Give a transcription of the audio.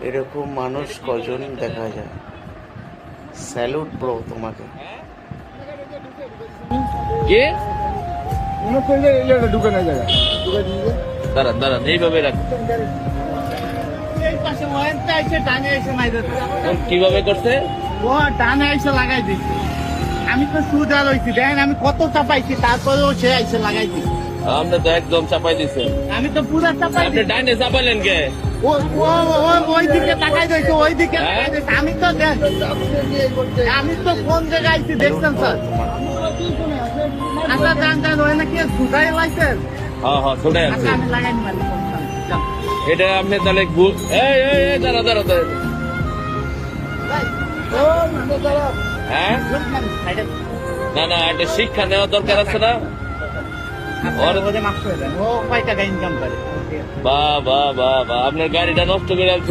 এরকম মানুষ কজন দেখা যায়। স্যালুট ব্রো তোমাকে। কে ঢুকে না জায়গা দাঁড়ান দাঁড়ান এইভাবে রাখুন। এই পাশে ওয়াইনটা এসে ডানে এসে মাইরে কিভাবে করছে? ও ডানে এসে লাগাই দিচ্ছে। আমি তো সুদা রয়েছি দেখেন আমি কত চাপাইছি তারপরেও সে এসে লাগাই দিচ্ছে। আপনি তো একদম চাপাই দিচ্ছেন। আমি তো পুরা চাপাই আপনি ডাইনে চাপাইলেন কে? ওই দিকে তাকাই দিয়েছে ওই দিকে তাকাই দিয়েছে। আমি তো কোন জায়গায় আইছি দেখছেন স্যার। আচ্ছা যান যান ওই নাকি সুদাই লাইছেন। হ্যাঁ হ্যাঁ ছোটাই আছে। আচ্ছা আমি লাগাই নিলাম। এটা আপনি তাহলে এই দাঁড়া দাঁড়া দাঁড়া। হ্যাঁ না না একটা শিক্ষা নেওয়া দরকার আছে না? ও কয় টাকা ইনকাম করে? বাহ বাহ বাহ বাহ আপনার গাড়িটা নষ্ট করে আছে।